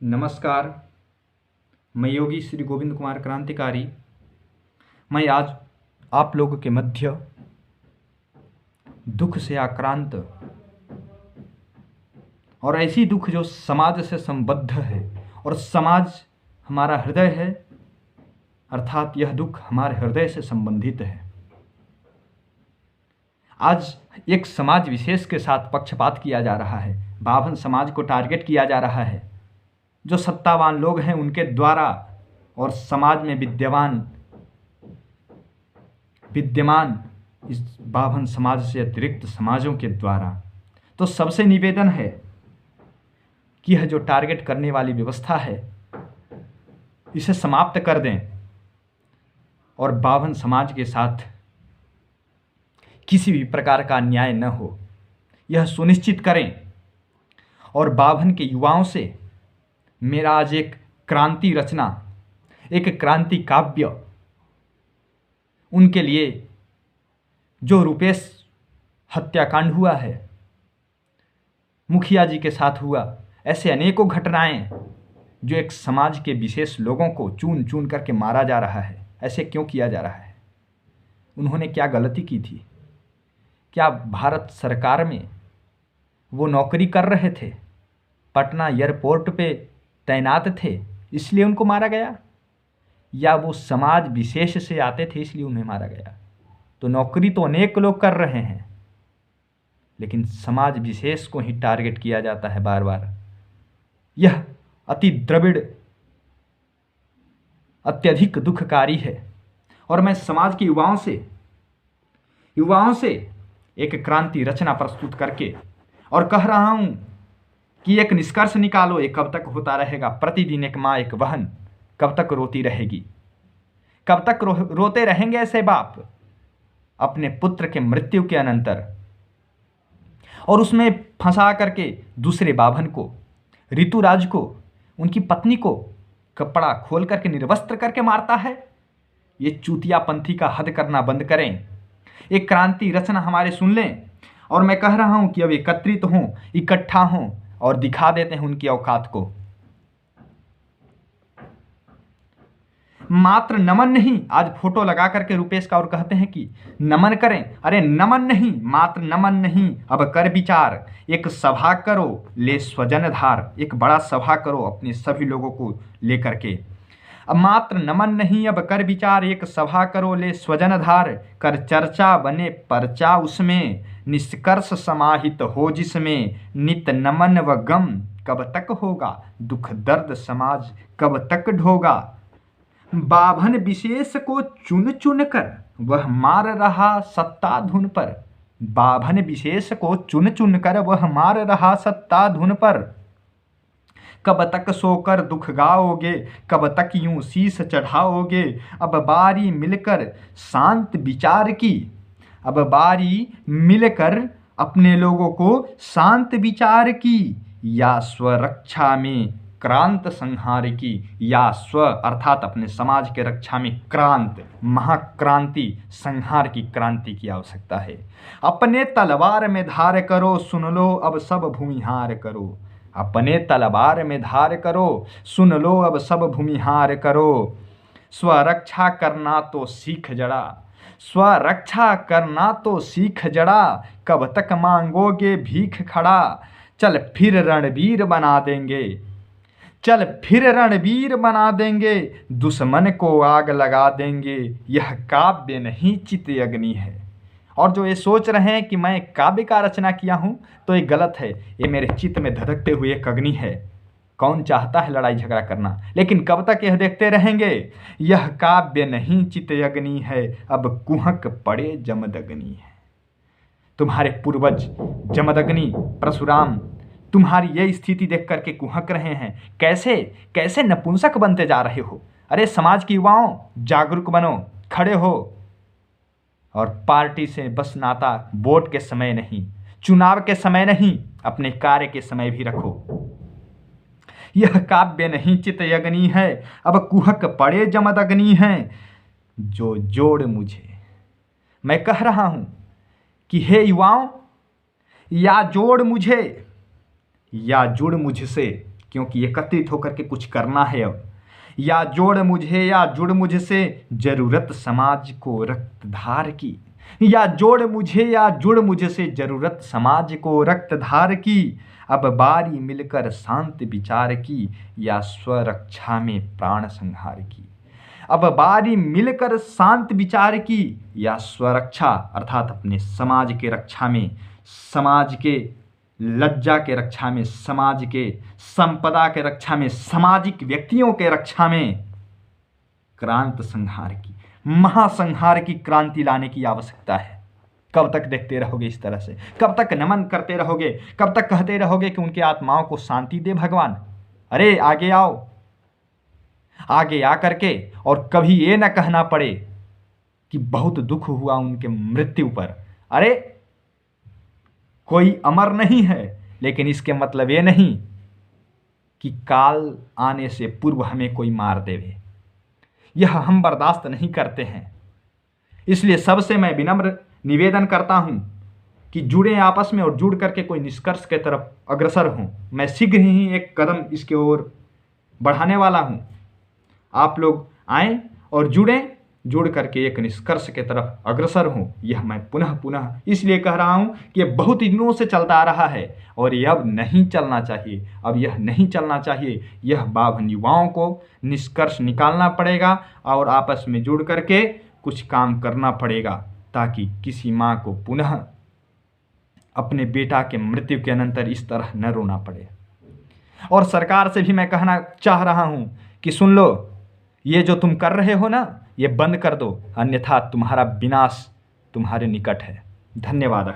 नमस्कार। मैं योगी श्री गोविंद कुमार क्रांतिकारी। मैं आज आप लोगों के मध्य दुख से आक्रांत और ऐसी दुख जो समाज से संबद्ध है और समाज हमारा हृदय है, अर्थात यह दुख हमारे हृदय से संबंधित है। आज एक समाज विशेष के साथ पक्षपात किया जा रहा है, बाभन समाज को टारगेट किया जा रहा है। जो सत्तावान लोग हैं उनके द्वारा और समाज में विद्यमान इस बाभन समाज से अतिरिक्त समाजों के द्वारा। तो सबसे निवेदन है कि यह जो टारगेट करने वाली व्यवस्था है इसे समाप्त कर दें और बाभन समाज के साथ किसी भी प्रकार का अन्याय न हो, यह सुनिश्चित करें। और बाभन के युवाओं से मेरा आज एक क्रांति रचना, एक क्रांति काव्य उनके लिए, जो रुपेश हत्याकांड हुआ है, मुखिया जी के साथ हुआ, ऐसे अनेकों घटनाएं जो एक समाज के विशेष लोगों को चुन चुन करके मारा जा रहा है, ऐसे क्यों किया जा रहा है? उन्होंने क्या गलती की थी? क्या भारत सरकार में वो नौकरी कर रहे थे, पटना एयरपोर्ट पे तैनात थे इसलिए उनको मारा गया, या वो समाज विशेष से आते थे इसलिए उन्हें मारा गया? तो नौकरी तो अनेक लोग कर रहे हैं, लेकिन समाज विशेष को ही टारगेट किया जाता है बार बार। यह अति द्रविड़, अत्यधिक दुखकारी है। और मैं समाज के युवाओं से एक क्रांति रचना प्रस्तुत करके और कह रहा हूं कि एक निष्कर्ष निकालो। ये कब तक होता रहेगा? प्रतिदिन एक माँ, एक बहन कब तक रोती रहेगी? कब तक रोते रहेंगे ऐसे बाप अपने पुत्र के मृत्यु के अनंतर, और उसमें फंसा करके दूसरे बाभन को, ऋतुराज को, उनकी पत्नी को कपड़ा खोल करके निर्वस्त्र करके मारता है। ये चूतियापंथी का हद करना बंद करें। एक क्रांति रचना हमारे सुन लें। और मैं कह रहा हूं कि अब एकत्रित हों, इकट्ठा हों और दिखा देते हैं उनकी औकात को। मात्र नमन नहीं, आज फोटो लगा करके रुपेश का और कहते हैं कि नमन करें। अरे नमन नहीं, मात्र नमन नहीं, अब कर विचार। एक सभा करो ले स्वजन धार, एक बड़ा सभा करो अपने सभी लोगों को लेकर के। अब मात्र नमन नहीं, अब कर विचार, एक सभा करो ले स्वजन धार। कर चर्चा बने परचा उसमें, निष्कर्ष समाहित हो जिसमें। नित नमन व गम कब तक होगा, दुख दर्द समाज कब तक ढोगा। बाभन विशेष को चुन चुन कर वह मार रहा सत्ता धुन पर। बाभन विशेष को चुन चुन कर वह मार रहा सत्ता धुन पर। कब तक सोकर दुख गाओगे, कब तक यूं शीश चढ़ाओगे। अब बारी मिलकर शांत विचार की, अब बारी मिलकर अपने लोगों को शांत विचार की। या स्वरक्षा में क्रांत संहार की, या स्व अर्थात अपने समाज के रक्षा में क्रांत, महाक्रांति, संहार की क्रांति की आवश्यकता है। अपने तलवार में धार करो, सुन लो अब सब भूमिहार करो। अपने तलवार में धार करो, सुन लो अब सब भूमिहार करो। स्वरक्षा करना तो सीख जड़ा, स्वरक्षा करना तो सीख जड़ा। कब तक मांगोगे भीख खड़ा, चल फिर रणवीर बना देंगे, चल फिर रणवीर बना देंगे। दुश्मन को आग लगा देंगे, यह काव्य नहीं चित अग्नि है। और जो ये सोच रहे हैं कि मैं काव्य का रचना किया हूँ, तो ये गलत है। ये मेरे चित्त में धधकते हुए एक अग्नि है। कौन चाहता है लड़ाई झगड़ा करना? लेकिन कब तक यह देखते रहेंगे? यह काव्य नहीं चित अग्नि है, अब कुहक पड़े जमदग्नि है। तुम्हारे पूर्वज जमदग्नि, परशुराम, तुम्हारी ये स्थिति देख करके कुहक रहे हैं। कैसे कैसे नपुंसक बनते जा रहे हो? अरे समाज के युवाओं, जागरूक बनो, खड़े हो। और पार्टी से बस नाता वोट के समय नहीं, चुनाव के समय नहीं, अपने कार्य के समय भी रखो। यह काव्य नहीं चित अग्नि है, अब कुहक पड़े जमदग्नि है। जो जोड़ मुझे, मैं कह रहा हूं कि हे युवाओं, या जोड़ मुझे या जुड़ मुझसे, क्योंकि एकत्रित होकर के कुछ करना है अब। या जोड़ मुझे या जुड़ मुझसे, जरूरत समाज को रक्तधार की। या जोड़ मुझे या जुड़ मुझसे, जरूरत समाज को रक्तधार की। अब बारी मिलकर शांत विचार की, या स्वरक्षा में प्राण संहार की। अब बारी मिलकर शांत विचार की, या स्वरक्षा अर्थात अपने समाज के रक्षा में, समाज के लज्जा के रक्षा में, समाज के संपदा के रक्षा में, सामाजिक व्यक्तियों के रक्षा में क्रांत संहार की, महासंहार की क्रांति लाने की आवश्यकता है। कब तक देखते रहोगे इस तरह से? कब तक नमन करते रहोगे? कब तक कहते रहोगे कि उनके आत्माओं को शांति दे भगवान? अरे आगे आओ, आगे आ करके, और कभी ये न कहना पड़े कि बहुत दुख हुआ उनके मृत्यु पर। अरे कोई अमर नहीं है, लेकिन इसके मतलब ये नहीं कि काल आने से पूर्व हमें कोई मार देवे। यह हम बर्दाश्त नहीं करते हैं। इसलिए सबसे मैं विनम्र निवेदन करता हूं कि जुड़े आपस में और जुड़ करके कोई निष्कर्ष के तरफ अग्रसर हों। मैं शीघ्र ही एक कदम इसके ओर बढ़ाने वाला हूं। आप लोग आएं और जुड़ें, जुड़ करके एक निष्कर्ष के तरफ अग्रसर हों। यह मैं पुनः पुनः इसलिए कह रहा हूं कि यह बहुत दिनों से चलता आ रहा है और यह अब नहीं चलना चाहिए। अब यह नहीं चलना चाहिए। यह बाभन युवाओं को निष्कर्ष निकालना पड़ेगा और आपस में जुड़ करके कुछ काम करना पड़ेगा, ताकि किसी माँ को पुनः अपने बेटा के मृत्यु के अनंतर इस तरह न रोना पड़े। और सरकार से भी मैं कहना चाह रहा हूँ कि सुन लो, ये जो तुम कर रहे हो ना, ये बंद कर दो, अन्यथा तुम्हारा विनाश तुम्हारे निकट है। धन्यवाद।